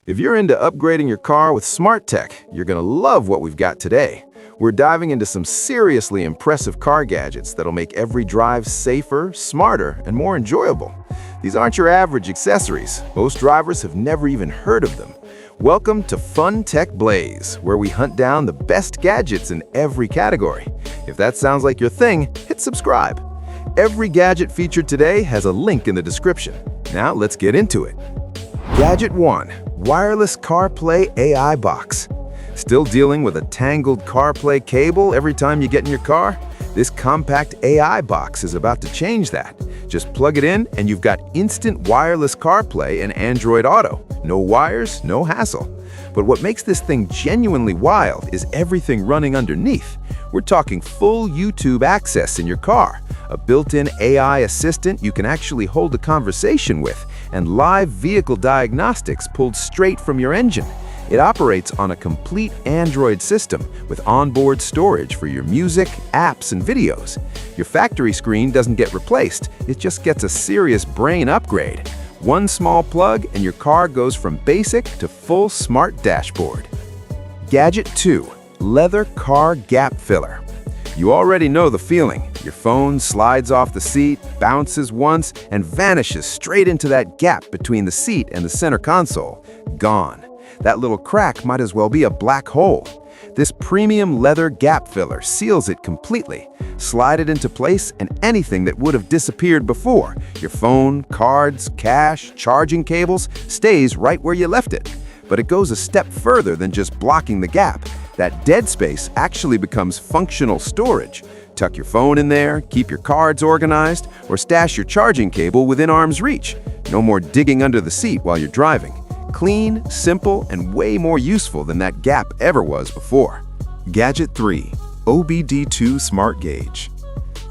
If you're into upgrading your car with smart tech, you're gonna love what we've got today. We're diving into some seriously impressive car gadgets that'll make every drive safer, smarter, and more enjoyable. These aren't your average accessories. Most drivers have never even heard of them. Welcome to Fun Tech Blaze, where we hunt down the best gadgets in every category. If that sounds like your thing, hit subscribe. Every gadget featured today has a link in the description. Now let's get into it. Gadget 1. Wireless CarPlay AI Box. Still dealing with a tangled CarPlay cable every time you get in your car? This compact AI box is about to change that. Just plug it in and you've got instant wireless CarPlay and Android Auto. No wires, no hassle. But what makes this thing genuinely wild is everything running underneath. We're talking full YouTube access in your car, a built-in AI assistant you can actually hold a conversation with, and live vehicle diagnostics pulled straight from your engine. It operates on a complete Android system with onboard storage for your music, apps, and videos. Your factory screen doesn't get replaced, it just gets a serious brain upgrade. One small plug and your car goes from basic to full smart dashboard. Gadget 2. Leather Car Gap Filler. You already know the feeling. Your phone slides off the seat, bounces once, and vanishes straight into that gap between the seat and the center console. Gone. That little crack might as well be a black hole. This premium leather gap filler seals it completely. Slide it into place and anything that would have disappeared before, your phone, cards, cash, charging cables, stays right where you left it. But it goes a step further than just blocking the gap. That dead space actually becomes functional storage. Tuck your phone in there, keep your cards organized, or stash your charging cable within arm's reach. No more digging under the seat while you're driving. Clean, simple, and way more useful than that gap ever was before. Gadget 3. OBD2 Smart Gauge.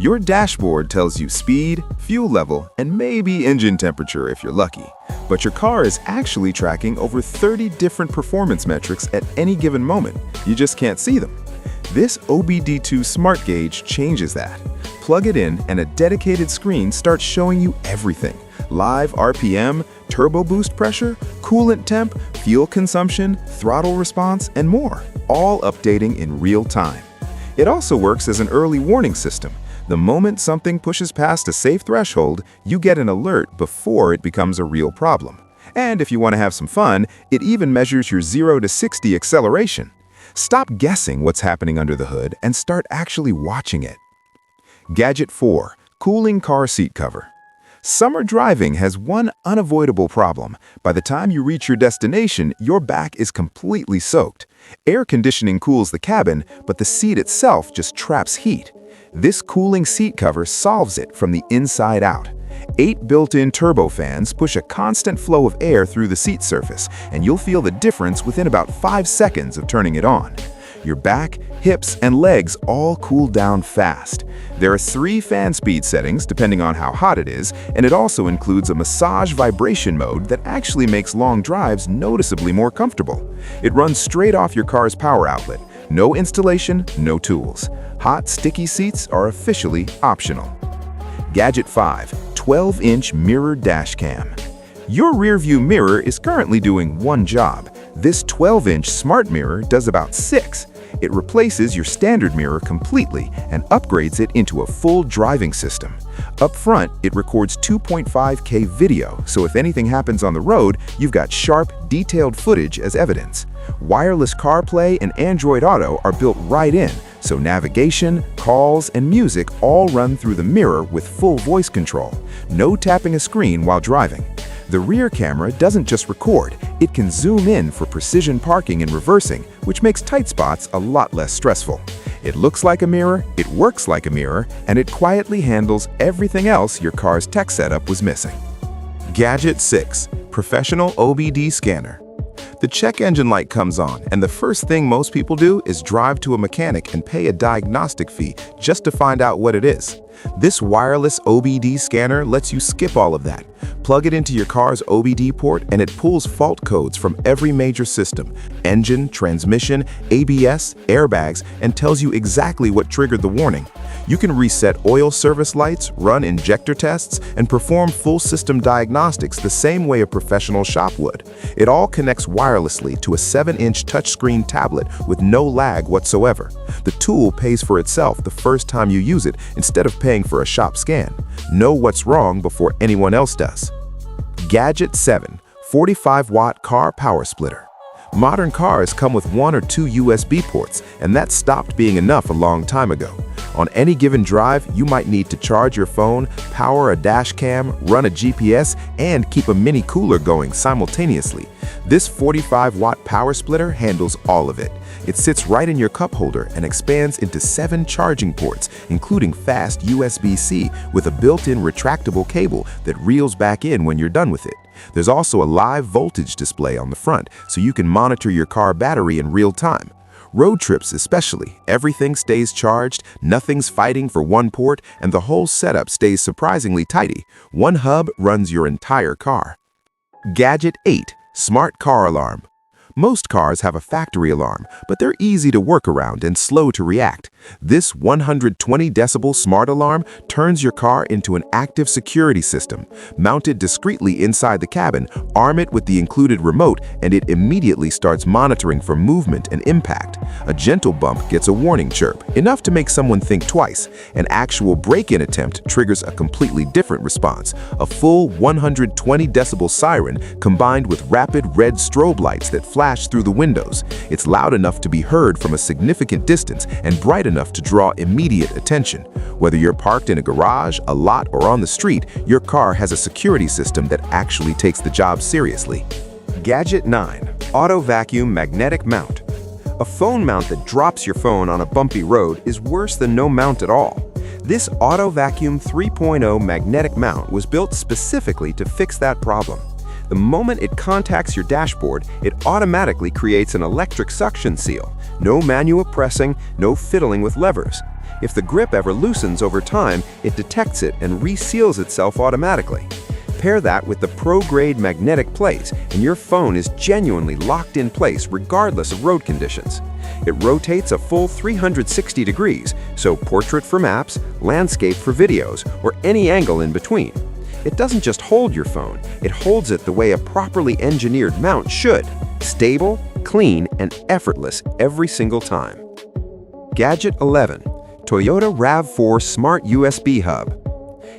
Your dashboard tells you speed, fuel level, and maybe engine temperature if you're lucky. But your car is actually tracking over 30 different performance metrics at any given moment. You just can't see them. This OBD2 Smart Gauge changes that. Plug it in and a dedicated screen starts showing you everything. Live RPM, turbo boost pressure, coolant temp, fuel consumption, throttle response, and more, all updating in real time. It also works as an early warning system. The moment something pushes past a safe threshold, you get an alert before it becomes a real problem. And if you want to have some fun, it even measures your 0 to 60 acceleration. Stop guessing what's happening under the hood and start actually watching it. Gadget 4. Cooling Car Seat Cover. Summer driving has one unavoidable problem. By the time you reach your destination, your back is completely soaked. Air conditioning cools the cabin, but the seat itself just traps heat. This cooling seat cover solves it from the inside out. 8 built-in turbofans push a constant flow of air through the seat surface, and you'll feel the difference within about 5 seconds of turning it on. Your back, hips, and legs all cool down fast. There are 3 fan speed settings depending on how hot it is, and it also includes a massage vibration mode that actually makes long drives noticeably more comfortable. It runs straight off your car's power outlet. No installation, no tools. Hot, sticky seats are officially optional. Gadget 5. 12-inch mirror dash cam. Your rearview mirror is currently doing one job. This 12-inch smart mirror does about 6. It replaces your standard mirror completely and upgrades it into a full driving system. Up front, it records 2.5K video, so if anything happens on the road, you've got sharp, detailed footage as evidence. Wireless CarPlay and Android Auto are built right in, so navigation, calls, and music all run through the mirror with full voice control. No tapping a screen while driving. The rear camera doesn't just record, it can zoom in for precision parking and reversing, which makes tight spots a lot less stressful. It looks like a mirror, it works like a mirror, and it quietly handles everything else your car's tech setup was missing. Gadget 6. Professional OBD Scanner. The check engine light comes on, and the first thing most people do is drive to a mechanic and pay a diagnostic fee just to find out what it is. This wireless OBD scanner lets you skip all of that. Plug it into your car's OBD port and it pulls fault codes from every major system, engine, transmission, ABS, airbags, and tells you exactly what triggered the warning. You can reset oil service lights, run injector tests, and perform full system diagnostics the same way a professional shop would. It all connects wirelessly to a 7-inch touchscreen tablet with no lag whatsoever. The tool pays for itself the first time you use it instead of paying for a shop scan. Know what's wrong before anyone else does. Gadget 7, 45-watt car power splitter. Modern cars come with 1 or 2 USB ports, and that stopped being enough a long time ago. On any given drive, you might need to charge your phone, power a dash cam, run a GPS, and keep a mini cooler going simultaneously. This 45-watt power splitter handles all of it. It sits right in your cup holder and expands into 7 charging ports, including fast USB-C with a built-in retractable cable that reels back in when you're done with it. There's also a live voltage display on the front, so you can monitor your car battery in real time. Road trips especially, everything stays charged, nothing's fighting for one port, and the whole setup stays surprisingly tidy. One hub runs your entire car. Gadget 8, smart car alarm. Most cars have a factory alarm, but they're easy to work around and slow to react. This 120 decibel smart alarm turns your car into an active security system. Mounted discreetly inside the cabin, arm it with the included remote, and it immediately starts monitoring for movement and impact. A gentle bump gets a warning chirp, enough to make someone think twice. An actual break-in attempt triggers a completely different response, a full 120 decibel siren combined with rapid red strobe lights that flash through the windows. It's loud enough to be heard from a significant distance and bright enough to draw immediate attention. Whether you're parked in a garage, a lot, or on the street, your car has a security system that actually takes the job seriously. Gadget 9, auto vacuum magnetic mount. A phone mount that drops your phone on a bumpy road is worse than no mount at all. This Auto Vacuum 3.0 magnetic mount was built specifically to fix that problem. The moment it contacts your dashboard, it automatically creates an electric suction seal. No manual pressing, no fiddling with levers. If the grip ever loosens over time, it detects it and reseals itself automatically. Pair that with the pro-grade magnetic plate, and your phone is genuinely locked in place regardless of road conditions. It rotates a full 360 degrees, so portrait for maps, landscape for videos, or any angle in between. It doesn't just hold your phone, it holds it the way a properly engineered mount should. Stable, clean, and effortless every single time. Gadget 11, Toyota RAV4 Smart USB Hub.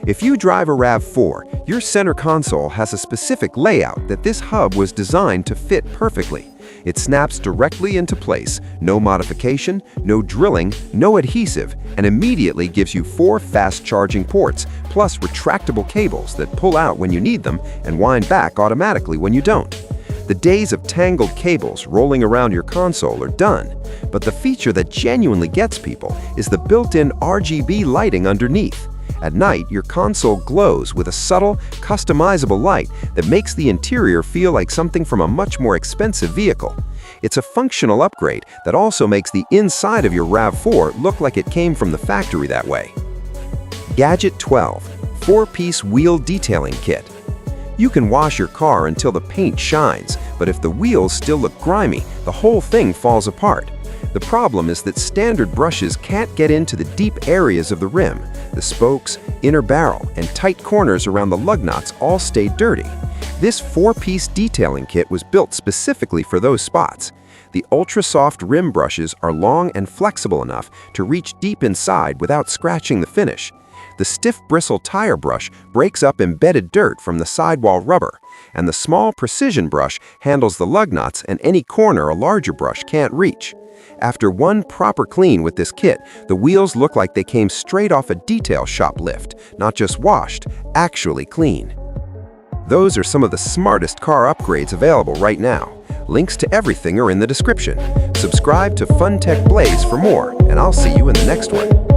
If you drive a RAV4, your center console has a specific layout that this hub was designed to fit perfectly. It snaps directly into place, no modification, no drilling, no adhesive, and immediately gives you 4 fast charging ports, plus retractable cables that pull out when you need them and wind back automatically when you don't. The days of tangled cables rolling around your console are done, but the feature that genuinely gets people is the built-in RGB lighting underneath. At night, your console glows with a subtle, customizable light that makes the interior feel like something from a much more expensive vehicle. It's a functional upgrade that also makes the inside of your RAV4 look like it came from the factory that way. Gadget 12, 4-piece wheel detailing kit. You can wash your car until the paint shines, but if the wheels still look grimy, the whole thing falls apart. The problem is that standard brushes can't get into the deep areas of the rim. The spokes, inner barrel, and tight corners around the lug nuts all stay dirty. This 4-piece detailing kit was built specifically for those spots. The ultra-soft rim brushes are long and flexible enough to reach deep inside without scratching the finish. The stiff bristle tire brush breaks up embedded dirt from the sidewall rubber, and the small precision brush handles the lug nuts and any corner a larger brush can't reach. After one proper clean with this kit, the wheels look like they came straight off a detail shop lift, not just washed, actually clean. Those are some of the smartest car upgrades available right now. Links to everything are in the description. Subscribe to Fun Tech Blaze for more, and I'll see you in the next one.